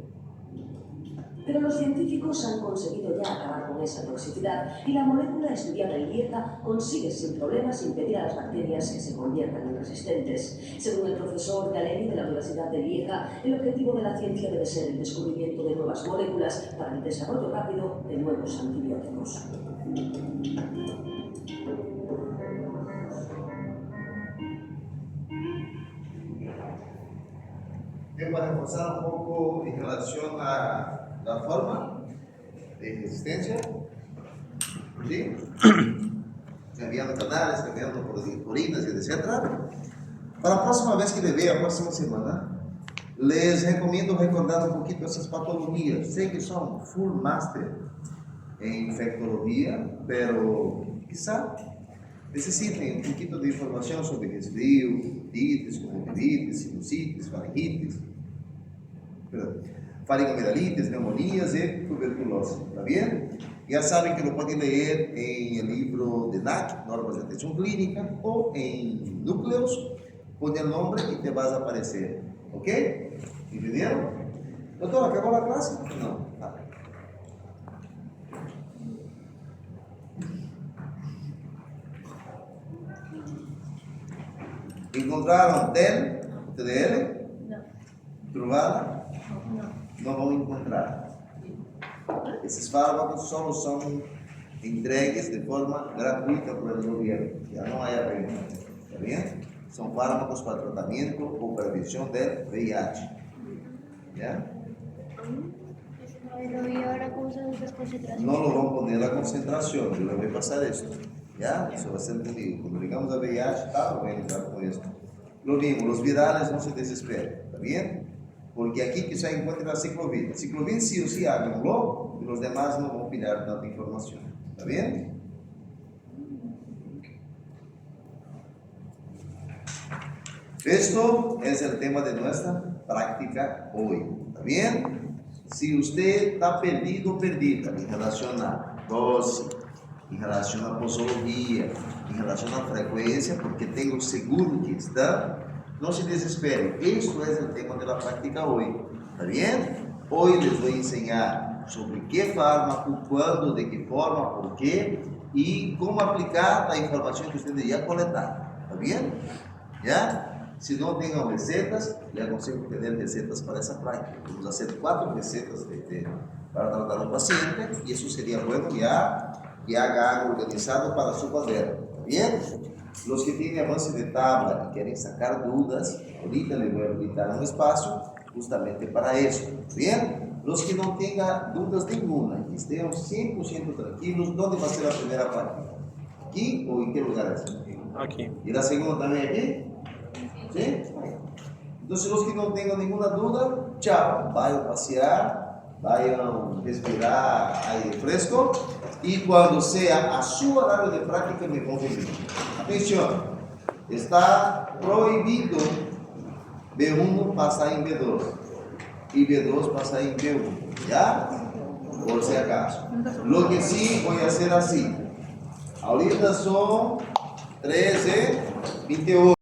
Pero los científicos han conseguido ya acabar con esa toxicidad y la molécula estudiada en Lieja consigue sin problemas impedir a las bacterias que se conviertan en resistentes. Según el profesor Galeni de la Universidad de Lieja, el objetivo de la ciencia debe ser el descubrimiento de nuevas moléculas para el desarrollo rápido de nuevos antibióticos. Tengo que reforzar un poco en relación a la forma de resistencia, ¿sí? Cambiando canales, cambiando proteínas, etc. Para la próxima vez que le vea, la próxima semana, les recomiendo recordar un poquito esas patologías. Sé que son full master en infectología, pero quizá necesiten un poquito de información sobre resfrío, otitis, conjuntivitis, sinusitis, faringoamidalitis, neumonías y tuberculose. ¿Está bien? Ya saben que lo pueden leer en el libro de NAC, Normas de Atención Clínica, o en Núcleos, pon el nombre y te vas a aparecer. ¿Ok? ¿Entendieron? Doctor, ¿acabó la clase? No. Vale. ¿Encontraron TDL? No. ¿Truvada? No. No vão encontrar. Esses fármacos solo son entregues de forma gratuita por el gobierno. Ya no hay venta. ¿Está bien? Son fármacos para tratamiento o prevención del VIH. ¿Ya? Pero ¿y ahora cómo son esas concentraciones? No lo van a poner la concentración, yo le voy a pasar esto. ¿Ya? Eso va a ser conmigo. Cuando llegamos a VIH, voy a entrar con esto. Lo mismo, los virales no se desesperen. ¿Está bien? Porque aquí quizá encuentre la ciclovir. Ciclovir sí o sí háganlo y los demás no van a pillar tanta información. ¿Está bien? Esto es el tema de nuestra práctica hoy. ¿Está bien? Si usted está perdido o perdida en relación a dosis, en relación a posologia, en relación a frecuencia, porque tengo seguro que está, no se desespere. Esto es el tema de la práctica hoy. ¿Está bien? Hoy les voy a enseñar sobre qué fármaco, cuándo, de qué forma, por qué y cómo aplicar la información que ustedes ya coletaron. ¿Está bien? ¿Ya? Si no tengan recetas, le aconsejo tener recetas para esa práctica. Vamos a hacer 4 recetas para tratar a un paciente y eso sería bueno ya que haga algo organizado para su cuaderno. ¿Está bien? Los que tienen avance de tabla y quieren sacar dudas, ahorita les voy a habilitar un espacio justamente para eso. ¿Está bien? Los que no tengan dudas ninguna, que estén 100% tranquilos, ¿dónde va a ser la primera práctica? ¿Aquí o en qué lugar es? Aquí. ¿Y la segunda también aquí? ¿Sí? Entonces los que no tengan ninguna duda, chao, vayan a pasear, vayan a respirar aire fresco y cuando sea a su horario de práctica me confirmen. Atención, está prohibido B1 pasar en B2 y B2 pasar en B1, ¿ya? Por si acaso. Lo que sí voy a hacer así, ahorita son 13:28.